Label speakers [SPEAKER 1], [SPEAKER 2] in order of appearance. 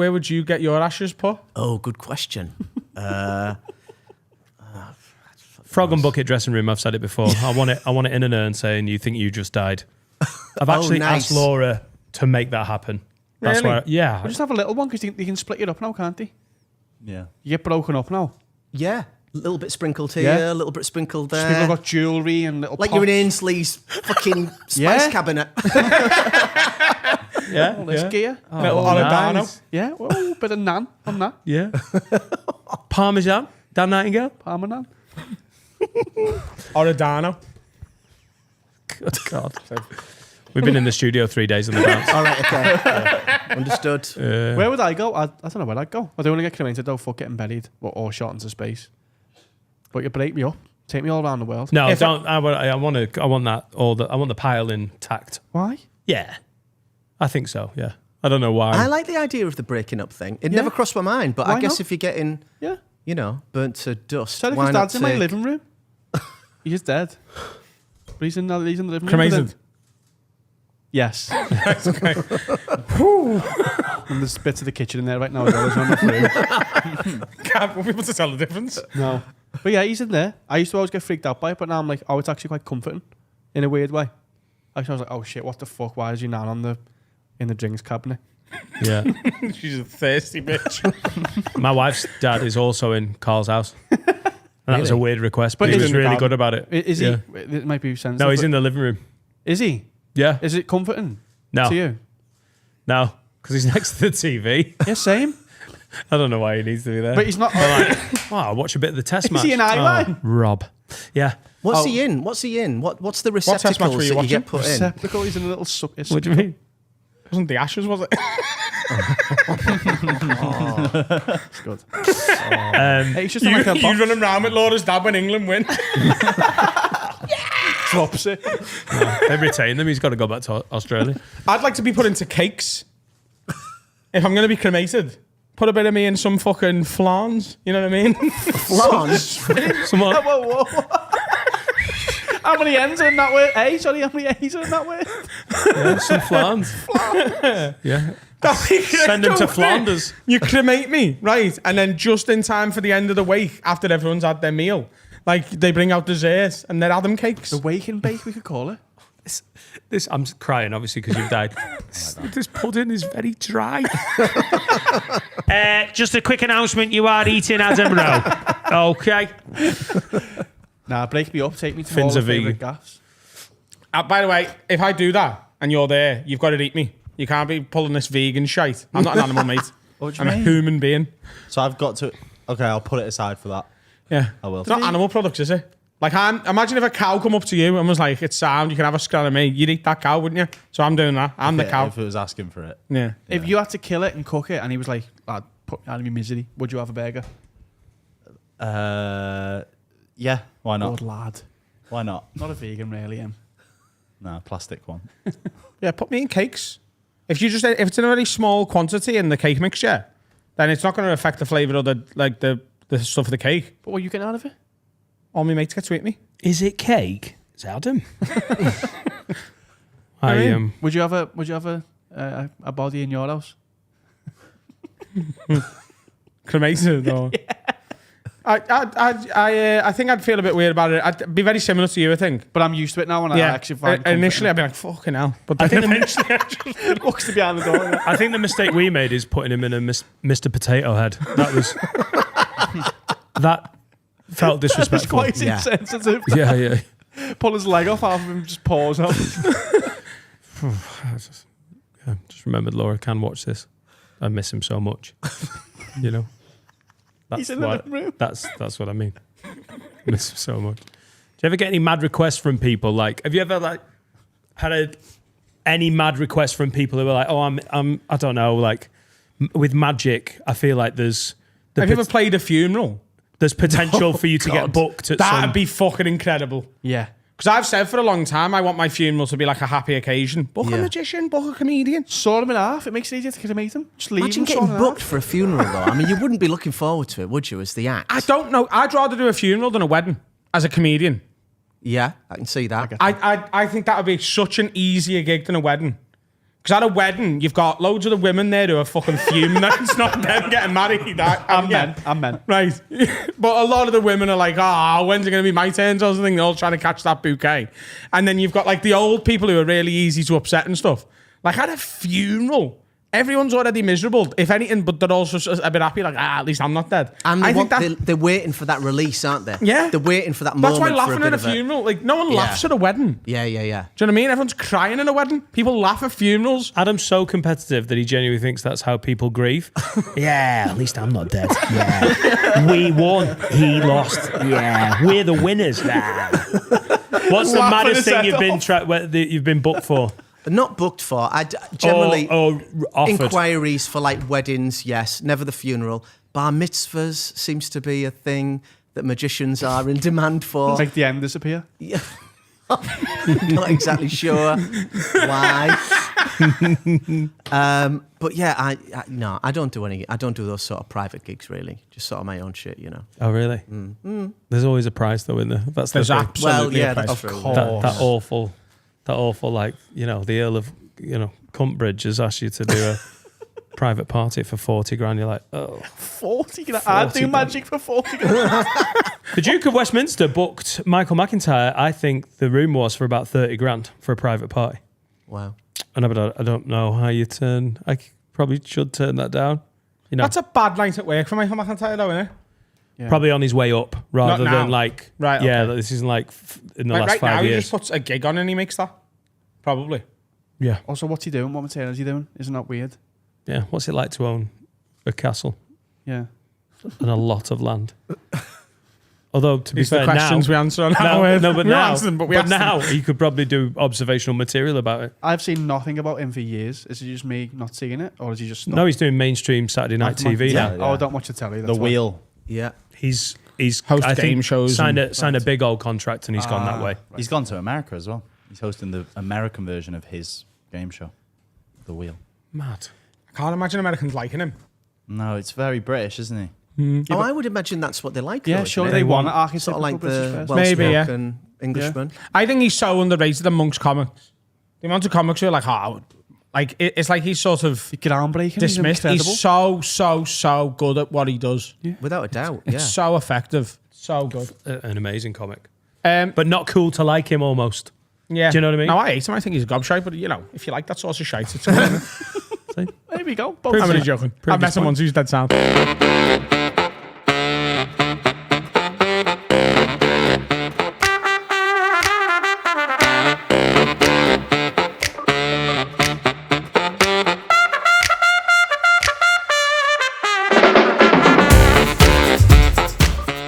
[SPEAKER 1] would you get your ashes put?
[SPEAKER 2] Oh, good question.
[SPEAKER 3] Frog and bucket dressing room. I've said it before. I want it in an urn saying you think you just died. I've actually asked Laura to make that happen. That's
[SPEAKER 1] Really?
[SPEAKER 3] why. Yeah.
[SPEAKER 1] We'll just have a little one because they can split it up now, can't they?
[SPEAKER 4] Yeah.
[SPEAKER 1] You get broken up now.
[SPEAKER 2] Yeah. A little bit sprinkled here, a little bit sprinkled there.
[SPEAKER 1] People got jewellery and little
[SPEAKER 2] like
[SPEAKER 1] pots.
[SPEAKER 2] you're in Ainsley's fucking spice cabinet.
[SPEAKER 3] Yeah.
[SPEAKER 1] All this gear.
[SPEAKER 3] Oh,
[SPEAKER 1] Oregano.
[SPEAKER 3] nice.
[SPEAKER 1] Yeah. Oh, bit of naan on that.
[SPEAKER 3] Yeah. Parmesan. Dan Nightingale.
[SPEAKER 1] Parmesan. Oregano.
[SPEAKER 3] Good God. We've been in the studio 3 days in advance.
[SPEAKER 2] All right, okay. Yeah. Understood.
[SPEAKER 1] Where would I go? I don't know where I'd go. I don't want to get cremated though. Fuck getting buried or shot into space. But you break me up. Take me all around the world.
[SPEAKER 3] No, don't. I want that. I want the pile intact.
[SPEAKER 1] Why?
[SPEAKER 3] Yeah. I think so, yeah. I don't know why.
[SPEAKER 2] I like the idea of the breaking up thing. It never crossed my mind, but
[SPEAKER 1] Why
[SPEAKER 2] I guess
[SPEAKER 1] not?
[SPEAKER 2] if you're getting,
[SPEAKER 1] Yeah.
[SPEAKER 2] burnt to dust,
[SPEAKER 1] Tell if
[SPEAKER 2] why
[SPEAKER 1] his
[SPEAKER 2] not
[SPEAKER 1] dad's in my living room. He's dead. But he's in the living room. Cremated? Yes.
[SPEAKER 3] Okay.
[SPEAKER 1] And there's bits of the kitchen in there right now as well as on the floor.
[SPEAKER 3] Can't be able to tell the difference.
[SPEAKER 1] No. But yeah, he's in there. I used to always get freaked out by it, but now I'm like, it's actually quite comforting in a weird way. I was like, oh shit, what the fuck? Why is your nan in the drinks cabinet?
[SPEAKER 3] Yeah.
[SPEAKER 1] She's a thirsty bitch.
[SPEAKER 3] My wife's dad is also in Carl's house. And that was a weird request, but he
[SPEAKER 1] he's
[SPEAKER 3] was
[SPEAKER 1] in the
[SPEAKER 3] really
[SPEAKER 1] garden.
[SPEAKER 3] good about it.
[SPEAKER 1] Is
[SPEAKER 3] Yeah.
[SPEAKER 1] he? It might be sensitive.
[SPEAKER 3] No, he's in the living room.
[SPEAKER 1] Is he?
[SPEAKER 3] Yeah.
[SPEAKER 1] Is it comforting
[SPEAKER 3] No.
[SPEAKER 1] to you?
[SPEAKER 3] No, because he's next to the TV.
[SPEAKER 1] Yeah, same.
[SPEAKER 3] I don't know why he needs to be there.
[SPEAKER 1] But he's not.
[SPEAKER 3] I'll watch a bit of the test match.
[SPEAKER 1] Is he in Ireland?
[SPEAKER 3] Oh, Rob. Yeah.
[SPEAKER 2] What's he in? What's the receptacles
[SPEAKER 1] were you
[SPEAKER 2] that you get
[SPEAKER 1] watching?
[SPEAKER 2] put in?
[SPEAKER 1] Receptacle. He's in a little suck.
[SPEAKER 3] What do you mean?
[SPEAKER 1] Wasn't the ashes, was it? It's good. Hey, it's just like a box.
[SPEAKER 5] running around with Laura's dad when England win.
[SPEAKER 1] Drops it.
[SPEAKER 3] They retain them. He's got to go back to Australia.
[SPEAKER 5] I'd like to be put into cakes. If I'm going to be cremated, put a bit of me in some fucking flans. You know what I mean?
[SPEAKER 2] Flans?
[SPEAKER 3] Someone,
[SPEAKER 1] Whoa. How many N's are in that word? Sorry, how many A's are in that word?
[SPEAKER 3] yeah, some flans. Yeah. Send him to Flanders.
[SPEAKER 5] You cremate me, right? And then just in time for the end of the wake, after everyone's had their meal, like they bring out desserts and they're Adam cakes.
[SPEAKER 1] The wake and bake, we could call it.
[SPEAKER 3] This I'm crying, obviously, because you've died. This pudding is very dry. Just a quick announcement: you are eating Adam Rowe. Okay.
[SPEAKER 1] Nah, break me up. Take me to
[SPEAKER 3] Fins
[SPEAKER 1] all
[SPEAKER 3] are
[SPEAKER 1] the favourite
[SPEAKER 3] vegan.
[SPEAKER 1] gaffs.
[SPEAKER 5] By the way, if I do that and you're there, you've got to eat me. You can't be pulling this vegan shite. I'm not an animal, mate.
[SPEAKER 4] What do you
[SPEAKER 5] I'm
[SPEAKER 4] mean?
[SPEAKER 5] a human being.
[SPEAKER 4] So I've got to. Okay, I'll put it aside for that.
[SPEAKER 5] Yeah.
[SPEAKER 4] I will.
[SPEAKER 5] It's not animal products, is it? Like, imagine if a cow come up to you and was like, it's sound, you can have a scan of me. You'd eat that cow, wouldn't you? So I'm doing that. I'm the cow.
[SPEAKER 4] If it was asking for it.
[SPEAKER 5] Yeah.
[SPEAKER 1] If you had to kill it and cook it, and he was like, "Lad, put me out of my misery," would you have a burger?
[SPEAKER 4] Yeah. Why not?
[SPEAKER 1] Good lad.
[SPEAKER 4] Why not?
[SPEAKER 1] Not a vegan, really. Him.
[SPEAKER 4] No, plastic one.
[SPEAKER 5] Yeah, put me in cakes. If it's in a very small quantity in the cake mixture, then it's not going to affect the flavour of the stuff of the cake.
[SPEAKER 1] But what are you getting out of it?
[SPEAKER 5] All my mates get to eat me.
[SPEAKER 3] Is it cake? It's Adam. I
[SPEAKER 1] Would you have a body in your house?
[SPEAKER 5] Cremated or I think I'd feel a bit weird about it. I'd be very similar to you, I think.
[SPEAKER 1] But I'm used to it now, and I actually find
[SPEAKER 5] initially I'd be like, fucking hell. But then eventually I just
[SPEAKER 1] looks to behind the door.
[SPEAKER 3] I think the mistake we made is putting him in a Mr. Potato Head. That was that felt
[SPEAKER 1] It's
[SPEAKER 3] disrespectful.
[SPEAKER 1] quite insensitive.
[SPEAKER 3] Yeah.
[SPEAKER 1] Pull his leg off half of him, just paws out.
[SPEAKER 3] Just remembered Laura can watch this. I miss him so much. You know.
[SPEAKER 1] He's in the living room.
[SPEAKER 3] That's what I mean. Miss him so much. Do you ever get any mad requests from people? Like, have you ever had any mad requests from people who were like, "Oh, I don't know, like with magic, I feel like there's."
[SPEAKER 5] Have you ever played a funeral?
[SPEAKER 3] There's potential for you to get booked at
[SPEAKER 5] That'd be fucking incredible.
[SPEAKER 1] Yeah.
[SPEAKER 5] Because I've said for a long time, I want my funeral to be like a happy occasion. Book a magician, book a comedian.
[SPEAKER 1] Saw him in half. It makes it easier to cremate him. Just leave
[SPEAKER 2] Imagine
[SPEAKER 1] him.
[SPEAKER 2] getting booked for a funeral, though. I mean, you wouldn't be looking forward to it, would you, as the act?
[SPEAKER 5] I don't know. I'd rather do a funeral than a wedding as a comedian.
[SPEAKER 2] Yeah, I can see that.
[SPEAKER 5] I think that would be such an easier gig than a wedding. Because at a wedding, you've got loads of the women there who are fucking fuming that it's not them getting married.
[SPEAKER 1] I'm men.
[SPEAKER 5] Right. But a lot of the women are like, when's it going to be my turn or something? They're all trying to catch that bouquet. And then you've got like the old people who are really easy to upset and stuff. Like at a funeral, everyone's already miserable, if anything, but they're also a bit happy, like, at least I'm not dead.
[SPEAKER 2] And
[SPEAKER 5] I think
[SPEAKER 2] they're waiting for that release, aren't they?
[SPEAKER 5] Yeah.
[SPEAKER 2] They're waiting for that
[SPEAKER 5] that's
[SPEAKER 2] moment.
[SPEAKER 5] why laughing
[SPEAKER 2] for
[SPEAKER 5] at a funeral, like, no one laughs at a wedding.
[SPEAKER 2] Yeah.
[SPEAKER 5] Do you know what I mean? Everyone's crying in a wedding. People laugh at funerals.
[SPEAKER 3] Adam's so competitive that he genuinely thinks that's how people grieve. Yeah, at least I'm not dead. Yeah. We won. He lost. Yeah. We're the winners. Nah. What's the maddest thing you've been booked for?
[SPEAKER 2] Not booked for. I generally
[SPEAKER 3] offered.
[SPEAKER 2] Inquiries for like weddings, yes. Never the funeral. Bar mitzvahs seems to be a thing that magicians are in demand for.
[SPEAKER 1] It's like the end disappear.
[SPEAKER 2] Yeah. Not exactly sure why. But yeah, I don't do any. I don't do those sort of private gigs really. Just sort of my own shit, you know.
[SPEAKER 3] Oh really? There's always a prize though in there. That's the
[SPEAKER 5] There's
[SPEAKER 3] thing.
[SPEAKER 5] absolutely
[SPEAKER 2] Well, yeah,
[SPEAKER 5] a price.
[SPEAKER 2] that's true.
[SPEAKER 3] That awful, like, you know, the Earl of, you know, Cuntbridge has asked you to do a private party for 40 grand. You're like, oh.
[SPEAKER 1] 40 grand? I'd do magic for 40 grand.
[SPEAKER 3] The Duke of Westminster booked Michael McIntyre, I think the room was for about 30 grand for a private party.
[SPEAKER 2] Wow.
[SPEAKER 3] And I don't know how you turn, probably should turn that down. You know,
[SPEAKER 5] That's a bad night at work for Michael McIntyre, though, isn't it?
[SPEAKER 1] Yeah.
[SPEAKER 3] probably on his way up rather
[SPEAKER 5] Not now.
[SPEAKER 3] than like,
[SPEAKER 5] Right,
[SPEAKER 3] yeah,
[SPEAKER 5] okay.
[SPEAKER 3] this isn't like in the
[SPEAKER 5] Like
[SPEAKER 3] last
[SPEAKER 5] right
[SPEAKER 3] 5
[SPEAKER 5] now, he
[SPEAKER 3] years.
[SPEAKER 5] just puts a gig on and he makes that. Probably.
[SPEAKER 3] Yeah.
[SPEAKER 1] Also, what's he doing? What material is he doing? Isn't that weird?
[SPEAKER 3] Yeah. What's it like to own a castle
[SPEAKER 1] Yeah.
[SPEAKER 3] and a lot of land? Although, to be
[SPEAKER 5] These are
[SPEAKER 3] fair,
[SPEAKER 5] the questions
[SPEAKER 3] now,
[SPEAKER 5] we answer on
[SPEAKER 3] no,
[SPEAKER 5] our
[SPEAKER 3] no, but
[SPEAKER 5] we
[SPEAKER 3] now,
[SPEAKER 5] answer them, but we
[SPEAKER 3] but
[SPEAKER 5] ask them.
[SPEAKER 3] now he could probably do observational material about it.
[SPEAKER 1] I've seen nothing about him for years. Is it just me not seeing it? Or is he just
[SPEAKER 3] No, he's doing mainstream Saturday night TV now.
[SPEAKER 1] Oh, I don't watch the telly.
[SPEAKER 4] The
[SPEAKER 1] That's why.
[SPEAKER 4] wheel.
[SPEAKER 2] Yeah.
[SPEAKER 3] He's
[SPEAKER 5] Host
[SPEAKER 3] I
[SPEAKER 5] game
[SPEAKER 3] think
[SPEAKER 5] shows
[SPEAKER 3] signed
[SPEAKER 5] and-
[SPEAKER 3] a big old contract and he's gone that way.
[SPEAKER 4] He's gone to America as well. He's hosting the American version of his game show, The Wheel.
[SPEAKER 3] Mad.
[SPEAKER 5] I can't imagine Americans liking him.
[SPEAKER 4] No, it's very British, isn't he?
[SPEAKER 2] I would imagine that's what they like.
[SPEAKER 1] Yeah,
[SPEAKER 2] though,
[SPEAKER 1] sure,
[SPEAKER 2] isn't
[SPEAKER 1] they
[SPEAKER 2] it?
[SPEAKER 1] want it.
[SPEAKER 2] Sort of like the
[SPEAKER 5] Maybe, yeah.
[SPEAKER 2] Welsh-spoken Englishman.
[SPEAKER 5] I think he's so underrated amongst comics. The amount of comics who are like, it's like he's sort of
[SPEAKER 1] groundbreaking.
[SPEAKER 5] dismissed.
[SPEAKER 1] He's
[SPEAKER 5] He's so good at what he does.
[SPEAKER 2] Without a doubt.
[SPEAKER 5] It's
[SPEAKER 2] Yeah.
[SPEAKER 5] so effective. So good.
[SPEAKER 3] An amazing comic.
[SPEAKER 5] But
[SPEAKER 3] But not cool to like him almost.
[SPEAKER 5] yeah.
[SPEAKER 3] Do you know what I mean?
[SPEAKER 5] No, I hate him. I think he's a gobshite, but you know, if you like that sort of shite, it's good.
[SPEAKER 1] There we go.
[SPEAKER 5] I'm only joking. I've met him once, he's dead sound.